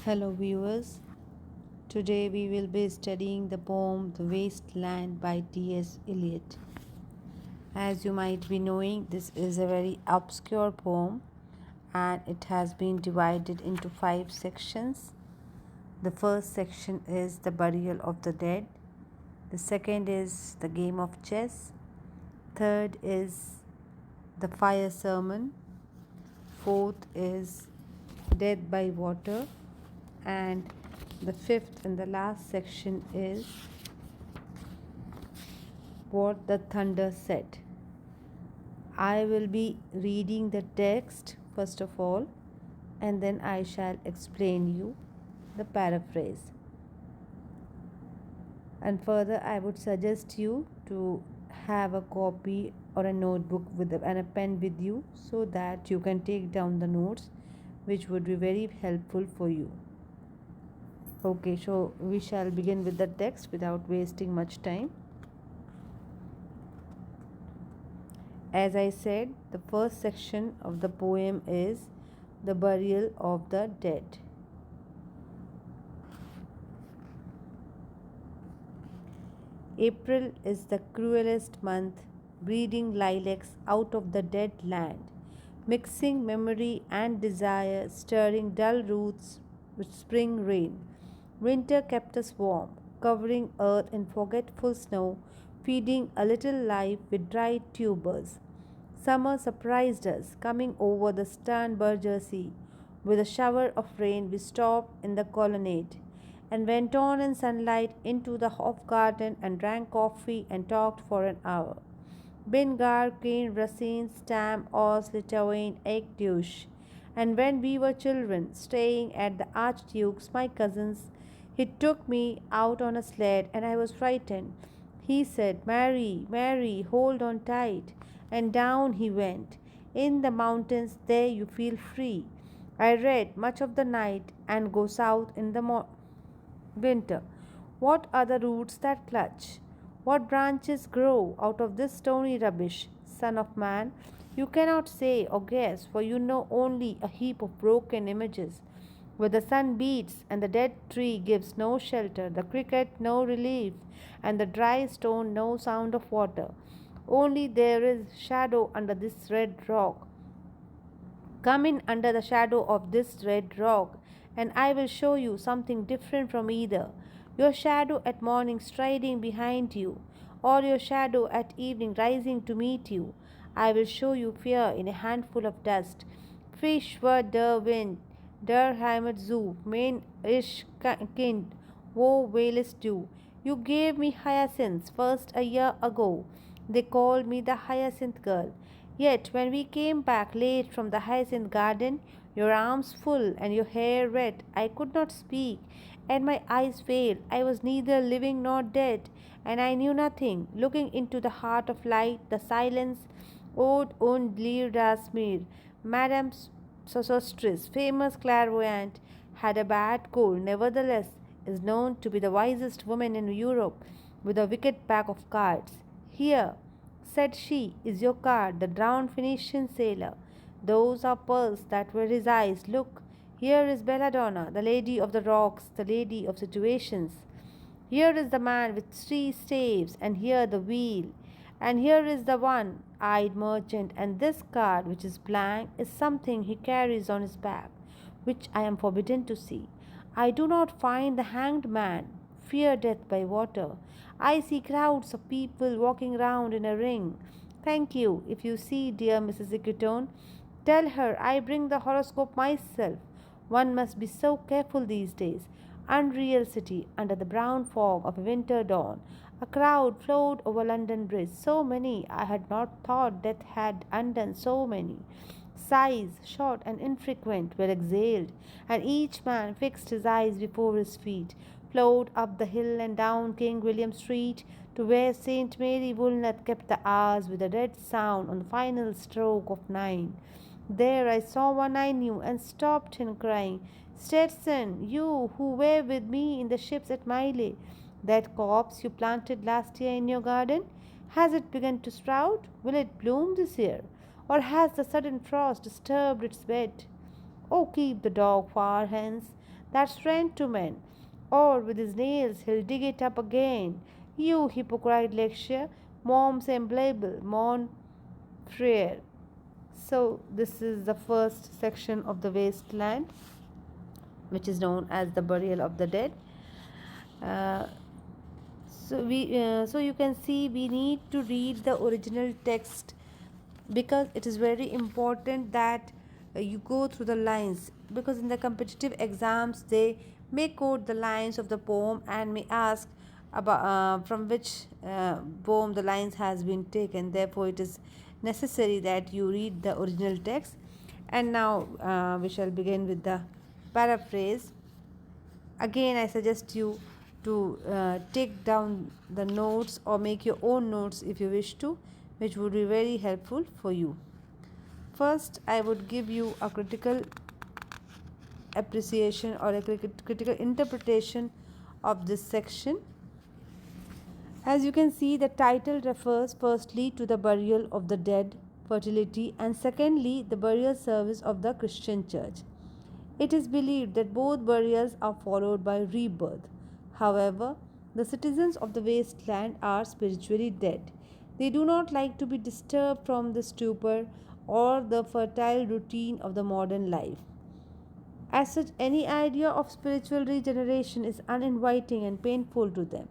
Hello, viewers. Today we will be studying the poem The Waste Land by T.S. Eliot. As you might be knowing, this is a very obscure poem and it has been divided into 5 sections. The first section is The Burial of the Dead. The second is The Game of Chess. Third is The Fire Sermon. Fourth is Death by Water. And the fifth and the last section is What the Thunder Said. I will be reading the text first of all, and then I shall explain you the paraphrase. And further, I would suggest you to have a copy or a notebook and a pen with you so that you can take down the notes, which would be very helpful for you. Okay, so we shall begin with the text without wasting much time. As I said, the first section of the poem is The Burial of the Dead. April is the cruelest month, breeding lilacs out of the dead land, mixing memory and desire, stirring dull roots with spring rain. Winter kept us warm, covering earth in forgetful snow, feeding a little life with dried tubers. Summer surprised us, coming over the stern Sea. With a shower of rain, we stopped in the colonnade and went on in sunlight into the off garden and drank coffee and talked for an hour. Bingar, cane, racine, stam, os, Lithuanian, egg douche. And when we were children, staying at the Archduke's, my cousins, he took me out on a sled and I was frightened. He said, Mary, Mary, hold on tight. And down he went. In the mountains, there you feel free. I read much of the night and go south in the winter. What are the roots that clutch? What branches grow out of this stony rubbish? Son of man, you cannot say or guess, for you know only a heap of broken images, where the sun beats and the dead tree gives no shelter, the cricket no relief, and the dry stone no sound of water. Only there is shadow under this red rock. Come in under the shadow of this red rock, and I will show you something different from either. Your shadow at morning striding behind you, or your shadow at evening rising to meet you. I will show you fear in a handful of dust. Frisch wird der Wind, der Heimat zu, mein ich Kind, wo wählest du? You gave me hyacinths first a year ago. They called me the hyacinth girl. Yet when we came back late from the hyacinth garden, your arms full and your hair red, I could not speak, and my eyes failed. I was neither living nor dead, and I knew nothing. Looking into the heart of light, the silence, Ode und Lier das Meer, Madame Sostris, famous clairvoyant, had a bad cold, nevertheless, is known to be the wisest woman in Europe, with a wicked pack of cards. Here, said she, is your card, the drowned Phoenician sailor. Those are pearls that were his eyes. Look, here is Belladonna, the lady of the rocks, the lady of situations. Here is the man with 3 staves, and here the wheel. And here is the one-eyed merchant, and this card, which is blank, is something he carries on his back, which I am forbidden to see. I do not find the hanged man, fear death by water. I see crowds of people walking round in a ring. Thank you. If you see dear Mrs. Egerton, tell her I bring the horoscope myself. One must be so careful these days. Unreal city under the brown fog of a winter dawn. A crowd flowed over London Bridge. So many I had not thought death had undone so many. Sighs, short and infrequent, were exhaled, and each man fixed his eyes before his feet, flowed up the hill and down King William Street to where St. Mary Woolnoth kept the hours with a dead sound on the final stroke of 9. There I saw one I knew and stopped him, crying, Stetson, you who were with me in the ships at Miley, that corpse you planted last year in your garden, has it begun to sprout? Will it bloom this year? Or has the sudden frost disturbed its bed? Oh, keep the dog far hence. that's friend to men. Or with his nails he'll dig it up again. You hypocrite lecture, mom's emblable, mon frere. So this is the first section of the wasteland, which is known as the burial of the dead. Uh, so you can see we need to read the original text, because it is very important that you go through the lines, because in the competitive exams they may quote the lines of the poem and may ask about from which poem the lines has been taken. Therefore it is necessary that you read the original text. And now we shall begin with the paraphrase. Again, I suggest you to take down the notes or make your own notes if you wish to, which would be very helpful for you. First, I would give you a critical appreciation or a critical interpretation of this section. As you can see, the title refers firstly to the burial of the dead, fertility, and secondly, the burial service of the Christian Church. It is believed that both burials are followed by rebirth. However, the citizens of the wasteland are spiritually dead. They do not like to be disturbed from the stupor or the fertile routine of the modern life. As such, any idea of spiritual regeneration is uninviting and painful to them.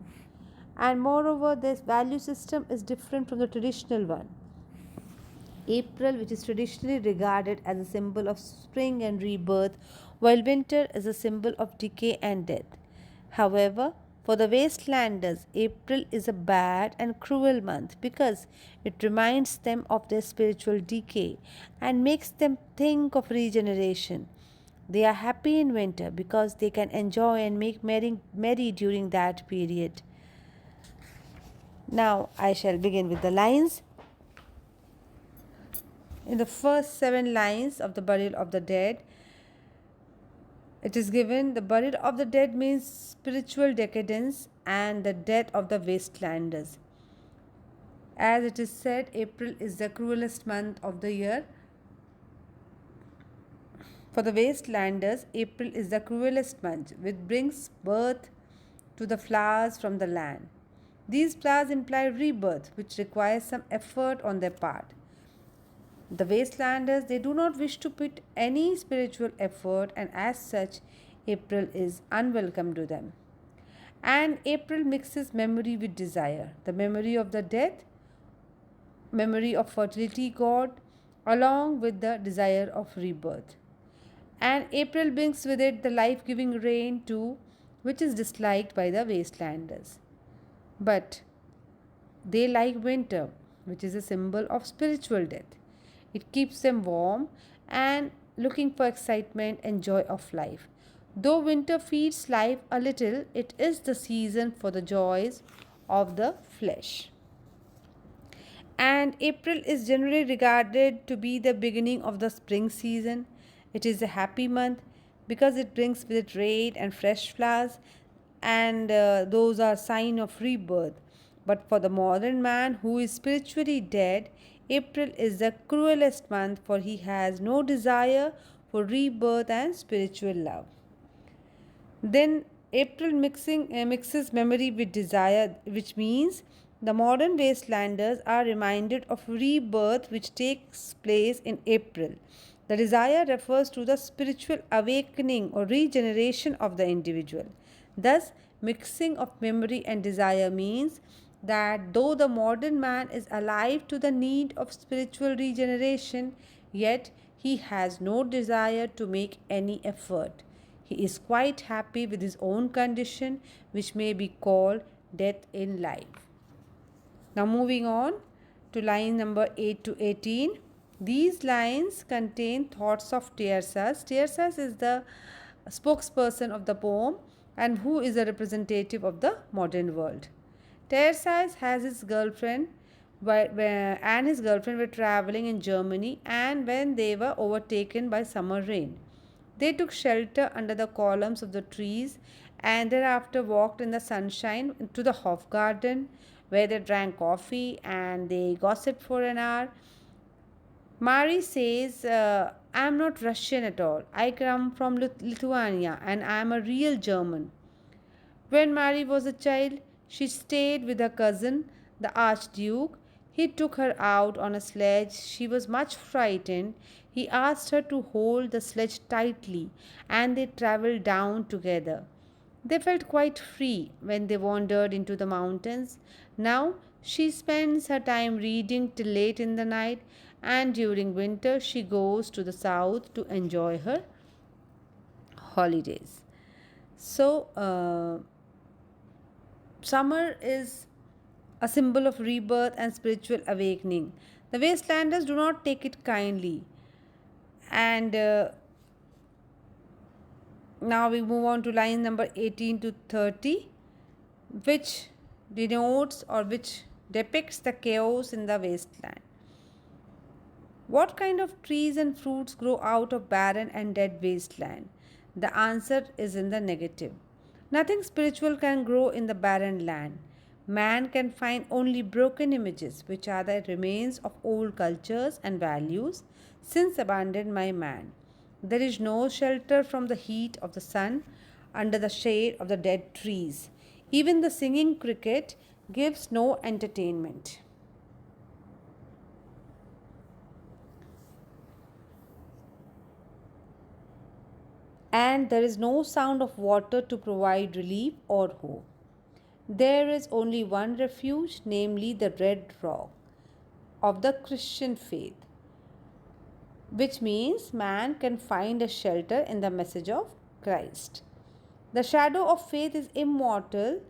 And moreover, this value system is different from the traditional one. April, which is traditionally regarded as a symbol of spring and rebirth, while winter is a symbol of decay and death. However, for the wastelanders, April is a bad and cruel month because it reminds them of their spiritual decay and makes them think of regeneration. They are happy in winter because they can enjoy and make merry during that period. Now I shall begin with the lines. In the first 7 lines of the burial of the dead, it is given the burial of the dead means spiritual decadence and the death of the wastelanders. As it is said, April is the cruelest month of the year. For the wastelanders, April is the cruelest month, which brings birth to the flowers from the land. These flowers imply rebirth, which requires some effort on their part. The wastelanders, they do not wish to put any spiritual effort, and as such, April is unwelcome to them. And April mixes memory with desire, the memory of the death, memory of fertility god, along with the desire of rebirth. And April brings with it the life-giving rain too, which is disliked by the wastelanders. But they like winter, which is a symbol of spiritual death. It keeps them warm and looking for excitement and joy of life. Though winter feeds life a little, it is the season for the joys of the flesh. And April is generally regarded to be the beginning of the spring season. It is a happy month because it brings with it rain and fresh flowers, and those are sign of rebirth. But for the modern man who is spiritually dead, April is the cruelest month, for he has no desire for rebirth and spiritual love. Then April mixes memory with desire, which means the modern wastelanders are reminded of rebirth which takes place in April. The desire refers to the spiritual awakening or regeneration of the individual. Thus, mixing of memory and desire means that though the modern man is alive to the need of spiritual regeneration, yet he has no desire to make any effort. He is quite happy with his own condition, which may be called death in life. Now, moving on to line number 8 to 18. These lines contain thoughts of Tearsas. Tearsas is the spokesperson of the poem and who is a representative of the modern world. Tearsas has his girlfriend and his girlfriend were traveling in Germany, and when they were overtaken by summer rain, they took shelter under the columns of the trees and thereafter walked in the sunshine to the Hofgarten, where they drank coffee and they gossiped for an hour. Mary says I am not Russian at all. I come from Lithuania and I am a real German. When Mary was a child, she stayed with her cousin, the Archduke. He took her out on a sledge. She was much frightened. He asked her to hold the sledge tightly, and they traveled down together. They felt quite free when they wandered into the mountains. Now she spends her time reading till late in the night, and during winter she goes to the south to enjoy her holidays. So, summer is a symbol of rebirth and spiritual awakening. The wastelanders do not take it kindly. And now we move on to line number 18 to 30, which denotes or which depicts the chaos in the wasteland. What kind of trees and fruits grow out of barren and dead wasteland? The answer is in the negative. Nothing spiritual can grow in the barren land. Man can find only broken images, which are the remains of old cultures and values since abandoned by man. There is no shelter from the heat of the sun under the shade of the dead trees. Even the singing cricket gives no entertainment. And there is no sound of water to provide relief or hope. There is only one refuge, namely the red rock of the Christian faith, which means man can find a shelter in the message of Christ. The shadow of faith is immortal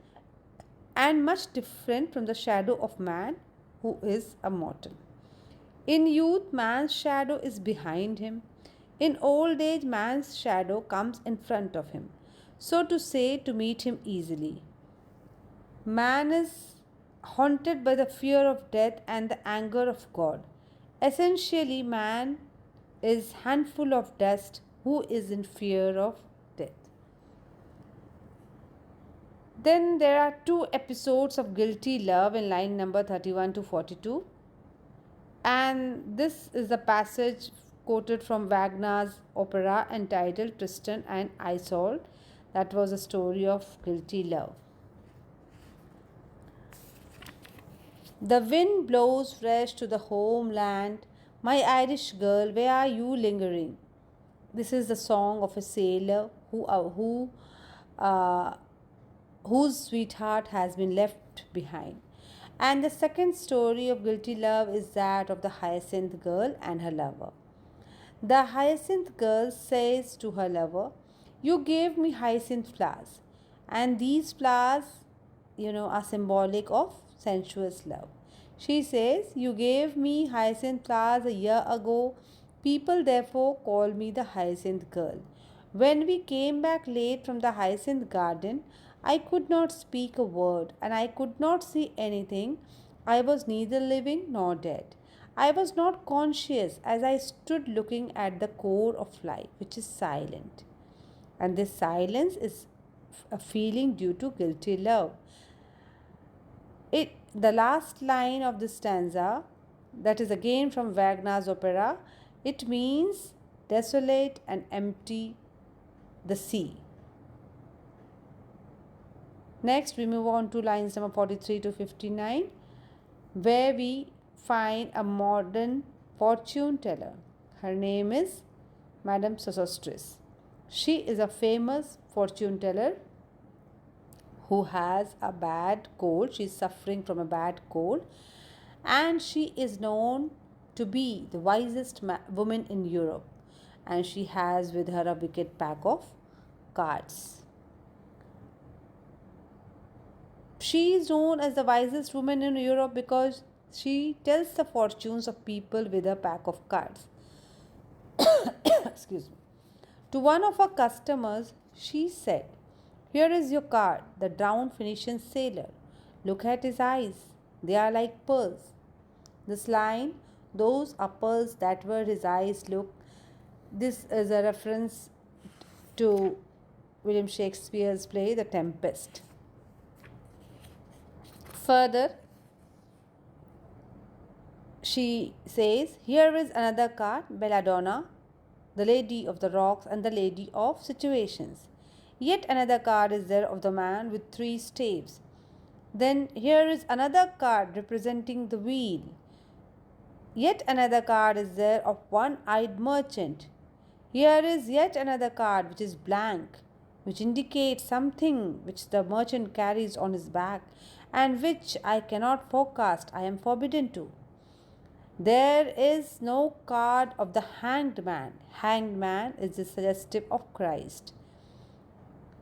and much different from the shadow of man who is a mortal. In youth, man's shadow is behind him. In old age, man's shadow comes in front of him, so to say, to meet him easily. Man is haunted by the fear of death and the anger of God. Essentially, man is handful of dust who is in fear of death. Then there are two episodes of guilty love in line number 31 to 42. And this is a passage quoted from Wagner's opera entitled Tristan and Isolde. That was a story of guilty love. The wind blows fresh to the homeland. My Irish girl, where are you lingering? This is the song of a sailor whose sweetheart has been left behind. And the second story of guilty love is that of the hyacinth girl and her lover. The hyacinth girl says to her lover, "You gave me hyacinth flowers, and these flowers, are symbolic of sensuous love." She says, "You gave me hyacinth flowers a year ago. People therefore call me the hyacinth girl. When we came back late from the hyacinth garden, I could not speak a word and I could not see anything. I was neither living nor dead. I was not conscious as I stood looking at the core of life, which is silent. And this silence is a feeling due to guilty love." The last line of this stanza, that is again from Wagner's opera, it means desolate and empty the sea. Next, we move on to lines number 43 to 59, where we find a modern fortune teller. Her name is Madame Sostris. She is a famous fortune teller who has a bad cold. She is suffering from a bad cold, and she is known to be the wisest woman in Europe, and she has with her a wicked pack of cards. She is known as the wisest woman in Europe because she tells the fortunes of people with a pack of cards. Excuse me. To one of her customers, she said, "Here is your card, the drowned Phoenician sailor. Look at his eyes. They are like pearls." This line, "Those are pearls that were his eyes look," this is a reference to William Shakespeare's play, The Tempest. Further, she says, "Here is another card, Belladonna. the Lady of the Rocks, and the Lady of Situations. Yet another card is there of the man with three staves. Then here is another card representing the wheel. Yet another card is there of one-eyed merchant. Here is yet another card which is blank, which indicates something which the merchant carries on his back and which I cannot forecast. I am forbidden to. There is no card of the hanged man. Hanged man is the suggestive of Christ.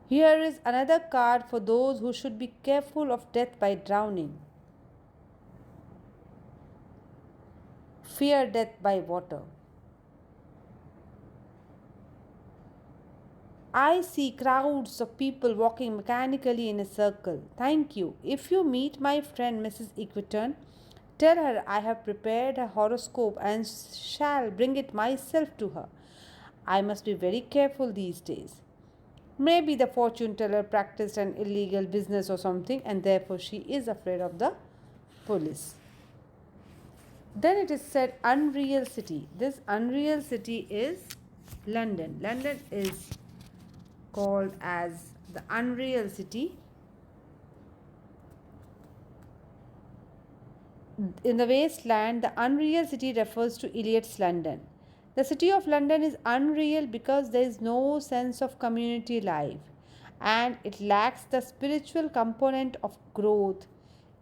Here is another card for those who should be careful of death by drowning. Fear death by water. I see crowds of people walking mechanically in a circle. Thank you. If you meet my friend Mrs. Equaton, tell her I have prepared a horoscope and shall bring it myself to her. I must be very careful these days. Maybe the fortune teller practiced an illegal business or something, and therefore she is afraid of the police. Then it is said unreal city. This unreal city is London. London is called as the unreal city. In the wasteland, the unreal city refers to Eliot's London. The city of London is unreal because there is no sense of community life and it lacks the spiritual component of growth.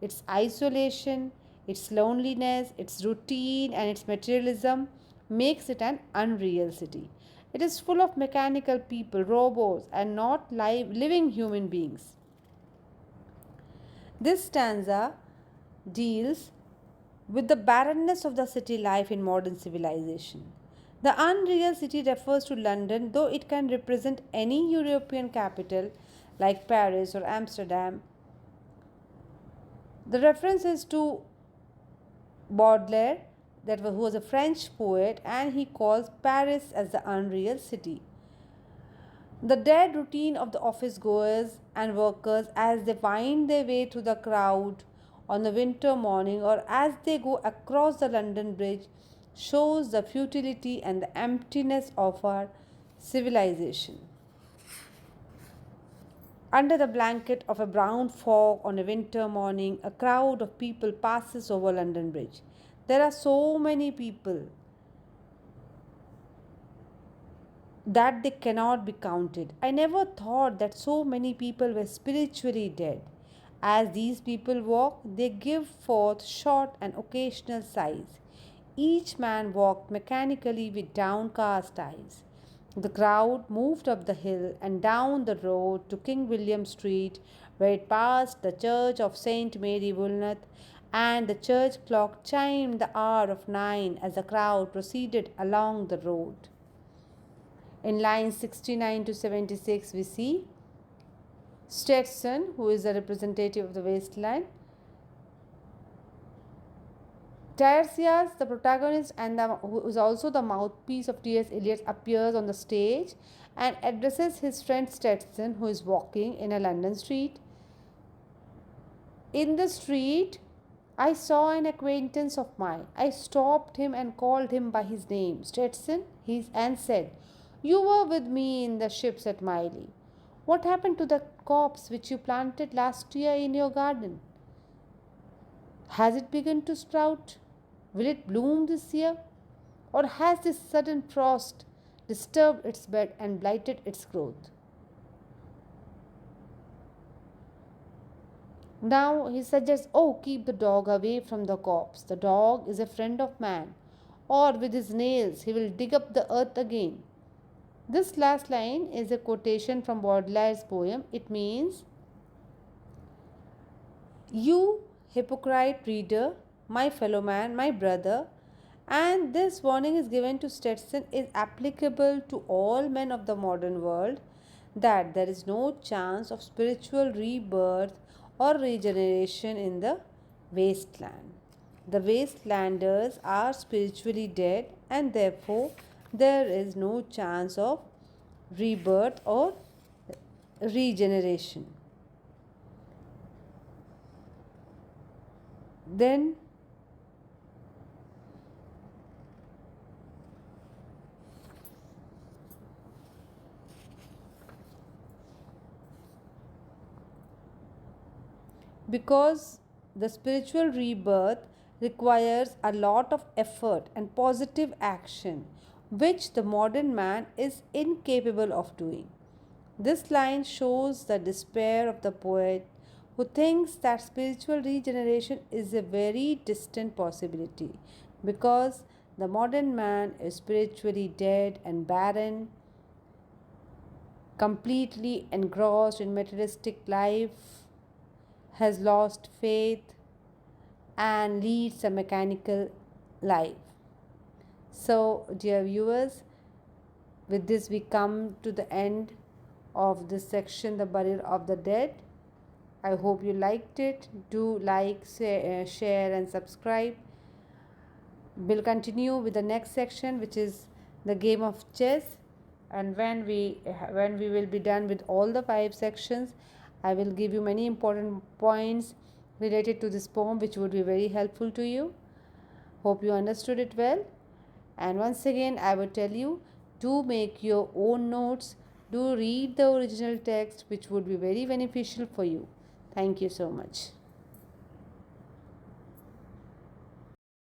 Its isolation, its loneliness, its routine, and its materialism makes it an unreal city. It is full of mechanical people, robots, and not living human beings. This stanza deals with the barrenness of the city life in modern civilization. The unreal city refers to London, though it can represent any European capital like Paris or Amsterdam. The reference is to Baudelaire, who was a French poet, and he calls Paris as the unreal city. The dead routine of the office goers and workers as they wind their way through the crowd on the winter morning or as they go across the London Bridge shows the futility and the emptiness of our civilization. Under the blanket of a brown fog on a winter morning, a crowd of people passes over London Bridge. There are so many people that they cannot be counted. I never thought that so many people were spiritually dead. As these people walk, they give forth short and occasional sighs. Each man walked mechanically with downcast eyes. The crowd moved up the hill and down the road to King William Street, where it passed the church of St. Mary Woolnoth, and the church clock chimed the hour of 9 as the crowd proceeded along the road. In lines 69 to 76, we see Stetson, who is a representative of the wasteland. Tiresias, the protagonist and who is also the mouthpiece of T.S. Eliot, appears on the stage and addresses his friend Stetson, who is walking in a London street. In the street, I saw an acquaintance of mine. I stopped him and called him by his name, Stetson, and said, "You were with me in the ships at Miley. What happened to the copse which you planted last year in your garden? Has it begun to sprout? Will it bloom this year? Or has this sudden frost disturbed its bed and blighted its growth?" Now he suggests, "Oh, keep the dog away from the copse. The dog is a friend of man, or with his nails he will dig up the earth again." This last line is a quotation from Baudelaire's poem. It means, "You hypocrite reader, my fellow man, my brother," and this warning is given to Stetson, is applicable to all men of the modern world, that there is no chance of spiritual rebirth or regeneration in the wasteland. The wastelanders are spiritually dead, and therefore there is no chance of rebirth or regeneration. Then because the spiritual rebirth requires a lot of effort and positive action, which the modern man is incapable of doing. This line shows the despair of the poet who thinks that spiritual regeneration is a very distant possibility because the modern man is spiritually dead and barren, completely engrossed in materialistic life, has lost faith, and leads a mechanical life. So, dear viewers, with this we come to the end of this section, the burial of the dead. I hope you liked it. Do like, share and subscribe. We'll continue with the next section, which is the game of chess. And when we will be done with all the 5 sections, I will give you many important points related to this poem, which would be very helpful to you. Hope you understood it well. And once again, I would tell you, do make your own notes. Do read the original text, which would be very beneficial for you. Thank you so much.